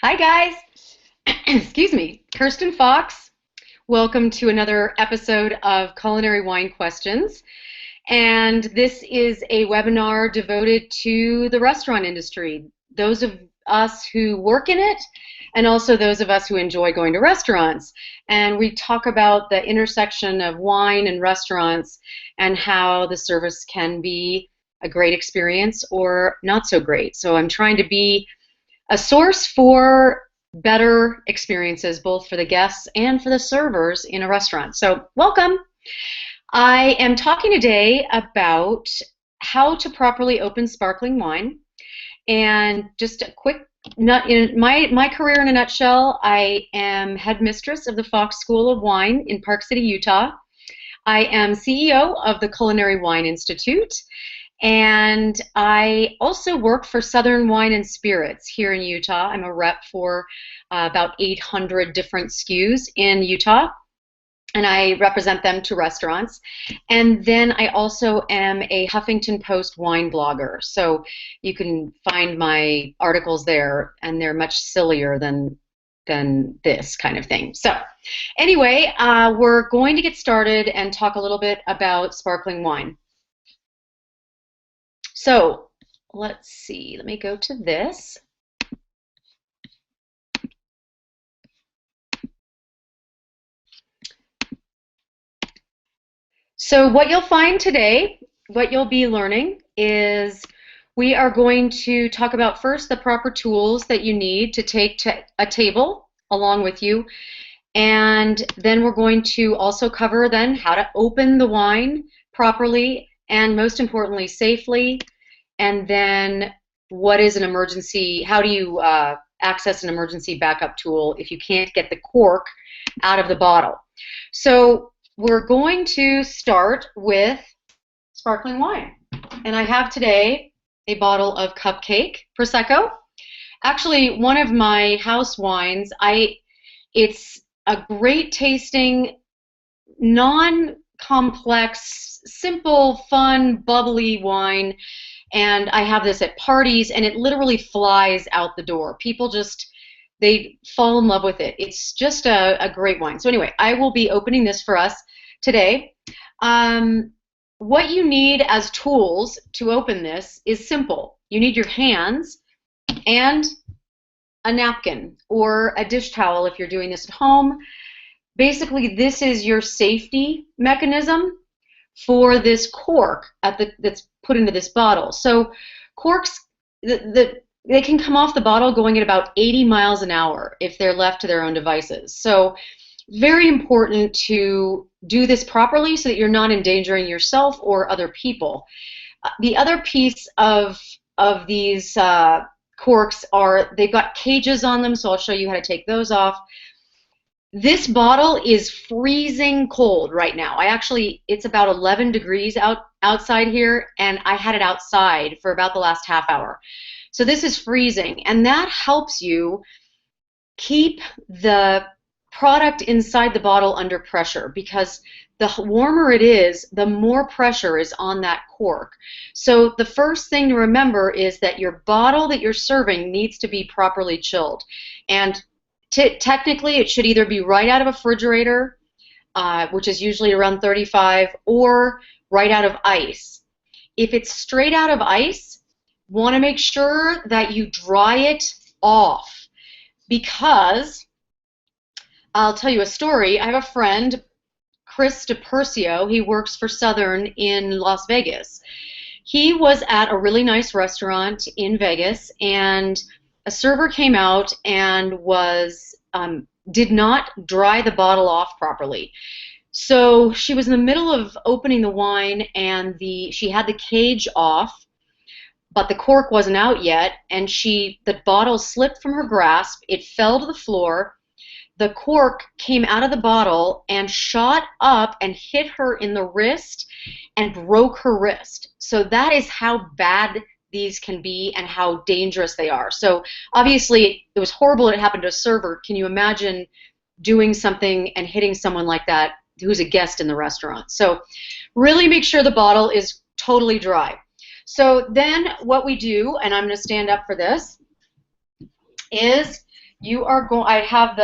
Hi guys, excuse me, Kirsten Fox. Welcome to another episode of Culinary Wine Questions. And this is a webinar devoted to the restaurant industry, those of us who work in it, and also those of us who enjoy going to restaurants. And we talk about the intersection of wine and restaurants and how the service can be a great experience or not so great. So I'm trying to be a source for better experiences, both for the guests and for the servers in a restaurant. So welcome. I am talking today about how to properly open sparkling wine. And just a quick nut in my career in a nutshell, I am headmistress of the Fox School of Wine in Park City, Utah. I am CEO of the Culinary Wine Institute. And I also work for Southern Wine and Spirits here in Utah. I'm a rep for about 800 different SKUs in Utah, and I represent them to restaurants. And then I also am a Huffington Post wine blogger. So you can find my articles there, and they're much sillier than this kind of thing. So anyway, we're going to get started and talk a little bit about sparkling wine. So let's see, let me go to this. So what you'll find today, what you'll be learning is we are going to talk about first the proper tools that you need to take to a table along with you. And then we're going to also cover then how to open the wine properly and most importantly safely. And then what is an emergency, how do you access an emergency backup tool if you can't get the cork out of the bottle. So we're going to start with sparkling wine. And I have today a bottle of Cupcake Prosecco. Actually, one of my house wines, it's a great tasting, non-complex, simple, fun, bubbly wine. And I have this at parties, and it literally flies out the door. People just, they fall in love with it. It's just a great wine. So anyway, I will be opening this for us today. What you need as tools to open this is simple. You need your hands and a napkin or a dish towel if you're doing this at home. Basically, this is your safety mechanism for this cork that's put into this bottle. So corks, they can come off the bottle going at about 80 miles an hour if they're left to their own devices. So very important to do this properly so that you're not endangering yourself or other people. The other piece of these corks are, they've got cages on them, so I'll show you how to take those off. This bottle is freezing cold right now. It's about 11 degrees outside here, and I had it outside for about the last half hour. So this is freezing, and that helps you keep the product inside the bottle under pressure, because the warmer it is, the more pressure is on that cork. So the first thing to remember is that your bottle that you're serving needs to be properly chilled. And technically, it should either be right out of a refrigerator, which is usually around 35, or right out of ice. If it's straight out of ice, want to make sure that you dry it off, because I'll tell you a story. I have a friend, Chris DiPercio. He works for Southern in Las Vegas. He was at a really nice restaurant in Vegas, and a server came out and did not dry the bottle off properly. So she was in the middle of opening the wine, and she had the cage off, but the cork wasn't out yet, and the bottle slipped from her grasp. It fell to the floor. The cork came out of the bottle and shot up and hit her in the wrist and broke her wrist. So that is how bad these can be and how dangerous they are. So obviously it was horrible it happened to a server. Can you imagine doing something and hitting someone like that who's a guest in the restaurant? So really make sure the bottle is totally dry. So then what we do, and I'm going to stand up for this, is I have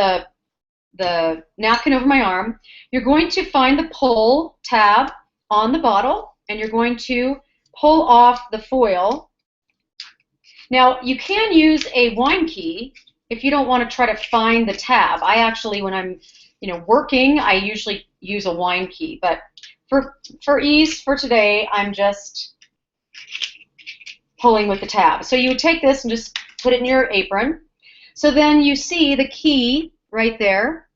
the napkin over my arm. You're going to find the pull tab on the bottle, and you're going to pull off the foil. Now, you can use a wine key if you don't want to try to find the tab. I actually, when I'm working, I usually use a wine key, but for ease for today, I'm just pulling with the tab. So you would take this and just put it in your apron. So then you see the key right there,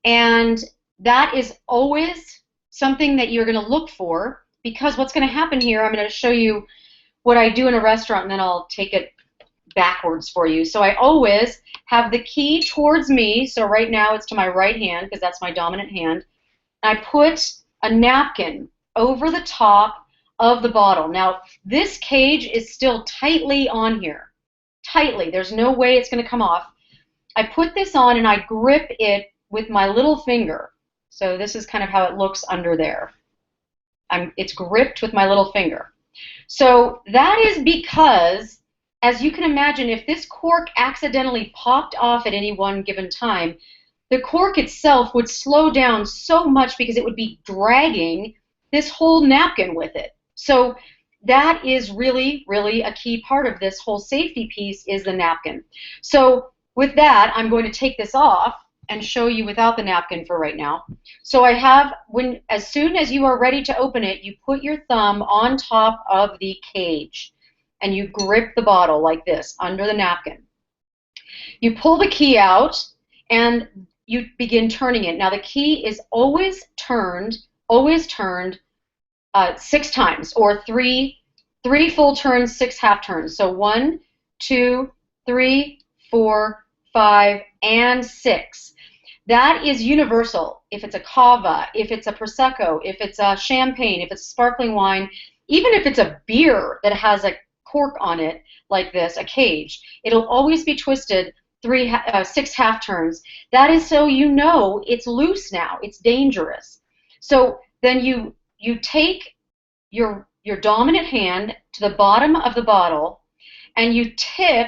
and that is always something that you're going to look for, because what's going to happen here, I'm going to show you what I do in a restaurant, and then I'll take it backwards for you. So I always have the key towards me. So right now it's to my right hand because that's my dominant hand. I put a napkin over the top of the bottle. Now this cage is still tightly on here. Tightly. There's no way it's going to come off. I put this on and I grip it with my little finger. So this is kind of how it looks under there. It's gripped with my little finger. So that is because, as you can imagine, if this cork accidentally popped off at any one given time, the cork itself would slow down so much because it would be dragging this whole napkin with it. So that is really, really a key part of this whole safety piece, is the napkin. So with that, I'm going to take this off and show you without the napkin for right now. So I have, as soon as you are ready to open it, you put your thumb on top of the cage and you grip the bottle like this under the napkin. You pull the key out and you begin turning it. Now the key is always turned 6 times, or three full turns, 6 half turns. So 1, 2, 3, 4, 5, and 6. That is universal. If it's a cava, if it's a prosecco, if it's a champagne, if it's sparkling wine, even if it's a beer that has a cork on it like this, a cage, it'll always be twisted 6 half turns. That is so you know it's loose now. It's dangerous. So then you take your dominant hand to the bottom of the bottle and you tip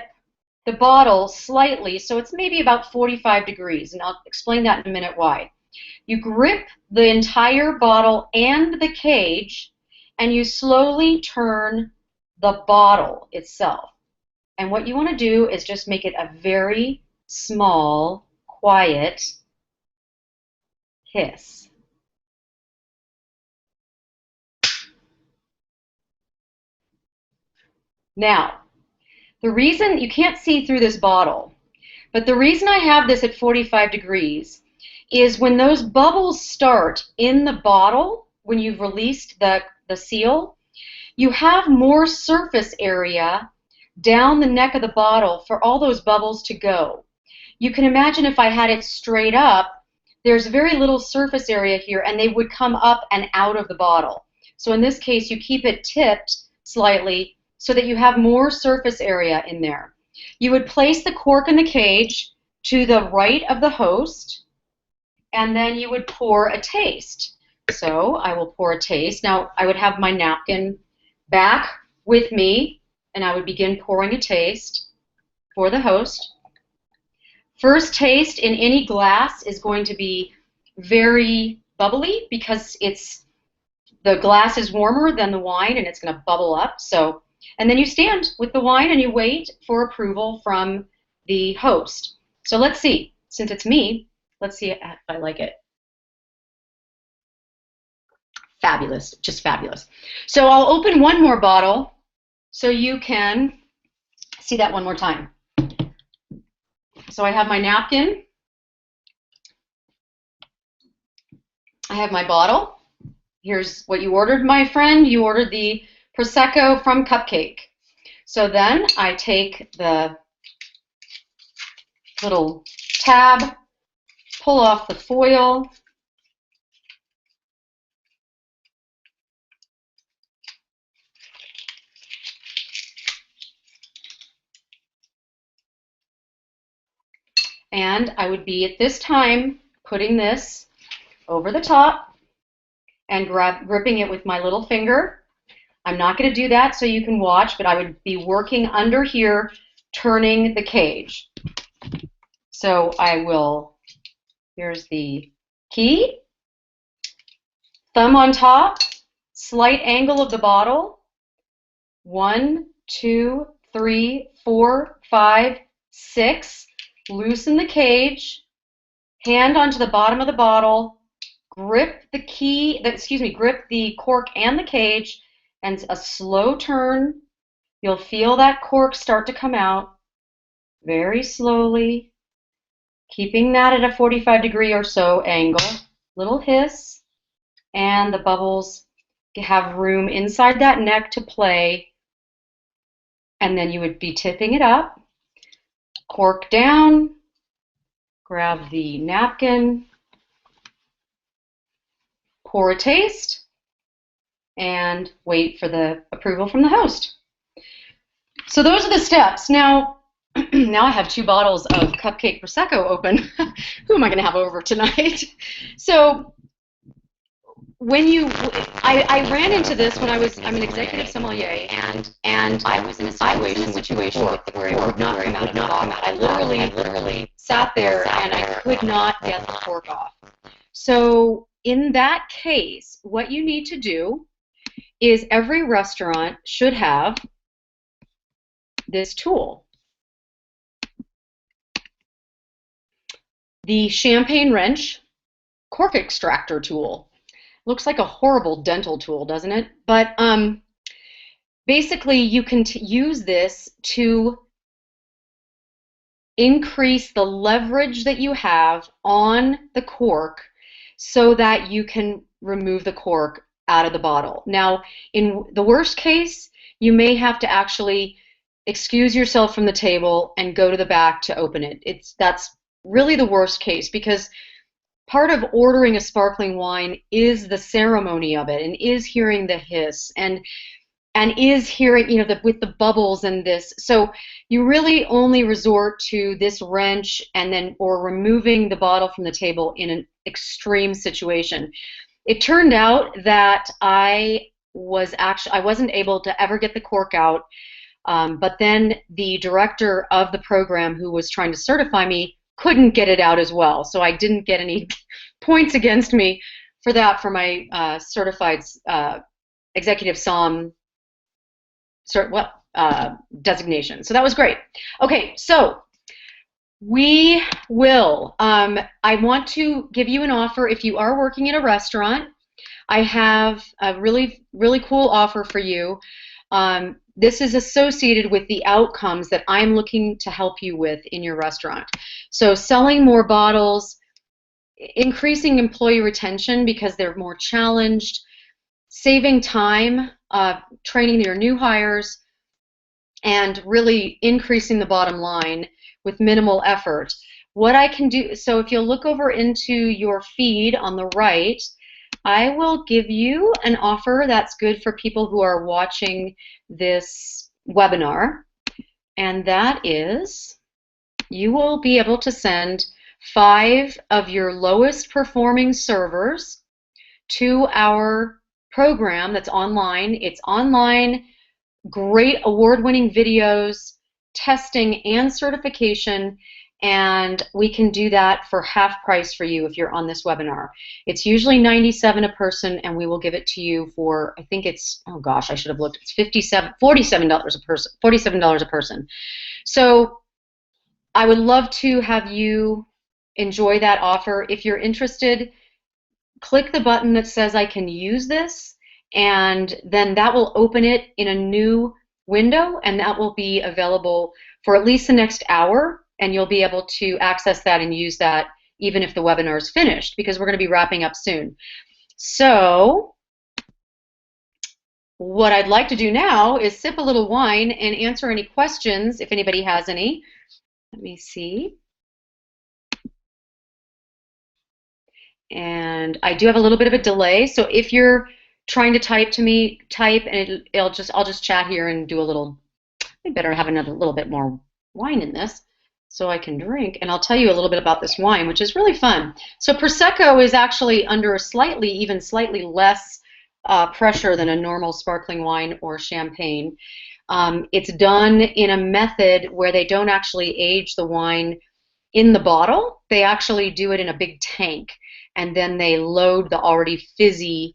the bottle slightly, so it's maybe about 45 degrees, and I'll explain that in a minute why. You grip the entire bottle and the cage, and you slowly turn the bottle itself. And what you want to do is just make it a very small, quiet hiss. Now, the reason you can't see through this bottle, but the reason I have this at 45 degrees is when those bubbles start in the bottle, when you've released the seal, you have more surface area down the neck of the bottle for all those bubbles to go. You can imagine if I had it straight up, there's very little surface area here, and they would come up and out of the bottle. So in this case, you keep it tipped slightly so that you have more surface area in there. You would place the cork in the cage to the right of the host, and then you would pour a taste. So I will pour a taste. Now I would have my napkin back with me, and I would begin pouring a taste for the host. First taste in any glass is going to be very bubbly because the glass is warmer than the wine, and it's going to bubble up. So, and then you stand with the wine and you wait for approval from the host. So let's see. Since it's me, let's see if I like it. Fabulous, just fabulous. So I'll open one more bottle so you can see that one more time. So I have my napkin. I have my bottle. Here's what you ordered, my friend. You ordered the Prosecco from Cupcake. So then I take the little tab, pull off the foil, and I would be at this time putting this over the top and gripping it with my little finger. I'm not going to do that so you can watch, but I would be working under here, turning the cage. So I will, here's the key, thumb on top, slight angle of the bottle, 1, 2, 3, 4, 5, 6, loosen the cage, hand onto the bottom of the bottle, grip the grip the cork and the cage, and a slow turn. You'll feel that cork start to come out very slowly, keeping that at a 45-degree or so angle. Little hiss, and the bubbles have room inside that neck to play. And then you would be tipping it up, cork down, grab the napkin, pour a taste, and wait for the approval from the host. So those are the steps. Now, now I have 2 bottles of cupcake Prosecco open. Who am I going to have over tonight? So when I ran into this when I'm an executive sommelier, and I was in a situation where it would not come out of the bottle. I literally sat there and I could not get the cork off. So in that case, what you need to do is every restaurant should have this tool. The champagne wrench cork extractor tool. Looks like a horrible dental tool, doesn't it? But basically you can use this to increase the leverage that you have on the cork so that you can remove the cork out of the bottle. Now, in the worst case, you may have to actually excuse yourself from the table and go to the back to open it. That's really the worst case, because part of ordering a sparkling wine is the ceremony of it, and is hearing the hiss, and is hearing, you know, with the bubbles and this. So you really only resort to this wrench or removing the bottle from the table in an extreme situation. It turned out that I wasn't able to ever get the cork out, but then the director of the program who was trying to certify me couldn't get it out as well. So I didn't get any points against me for that, for my certified executive somm designation. So that was great. Okay, so we will, I want to give you an offer if you are working at a restaurant. I have a really, really cool offer for you. This is associated with the outcomes that I'm looking to help you with in your restaurant. So selling more bottles, increasing employee retention because they're more challenged, saving time, training your new hires, and really increasing the bottom line with minimal effort. What I can do, so if you'll look over into your feed on the right, I will give you an offer that's good for people who are watching this webinar, and that is you will be able to send 5 of your lowest performing servers to our program that's online. It's online, great award-winning videos, testing, and certification, and we can do that for half price for you if you're on this webinar. It's usually $97 a person, and we will give it to you for, I think it's, oh gosh, I should have looked, it's $47 a person, $47 a person. So I would love to have you enjoy that offer. If you're interested, click the button that says I can use this, and then that will open it in a new window, and that will be available for at least the next hour, and you'll be able to access that and use that even if the webinar is finished, because we're going to be wrapping up soon. So what I'd like to do now is sip a little wine and answer any questions if anybody has any. Let me see. And I do have a little bit of a delay, so if you're trying to type to me, type, and I'll just chat here and do a little. I better have another little bit more wine in this so I can drink, and I'll tell you a little bit about this wine, which is really fun. So Prosecco is actually under even slightly less pressure than a normal sparkling wine or champagne. It's done in a method where they don't actually age the wine in the bottle. They actually do it in a big tank, and then they load the already fizzy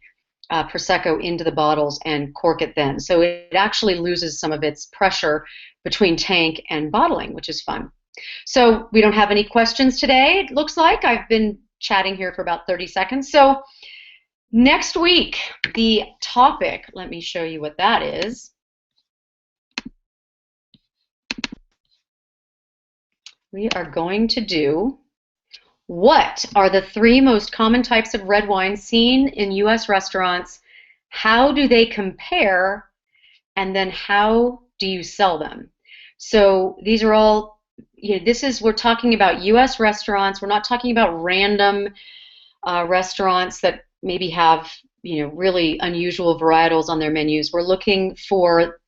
Prosecco into the bottles and cork it then. So it actually loses some of its pressure between tank and bottling, which is fun. So we don't have any questions today, it looks like. I've been chatting here for about 30 seconds. So next week, the topic, let me show you what that is. We are going to do, what are the 3 most common types of red wine seen in U.S. restaurants? How do they compare? And then how do you sell them? So these are all, we're talking about U.S. restaurants. We're not talking about random restaurants that maybe have, really unusual varietals on their menus. We're looking for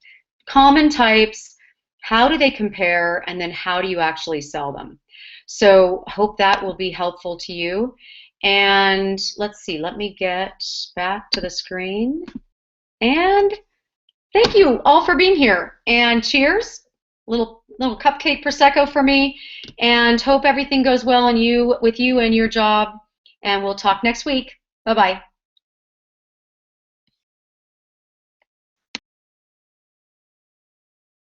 common types. How do they compare? And then how do you actually sell them? So hope that will be helpful to you. And let's see, let me get back to the screen. And thank you all for being here. And cheers. Little cupcake Prosecco for me. And hope everything goes well with you and your job. And we'll talk next week. Bye-bye.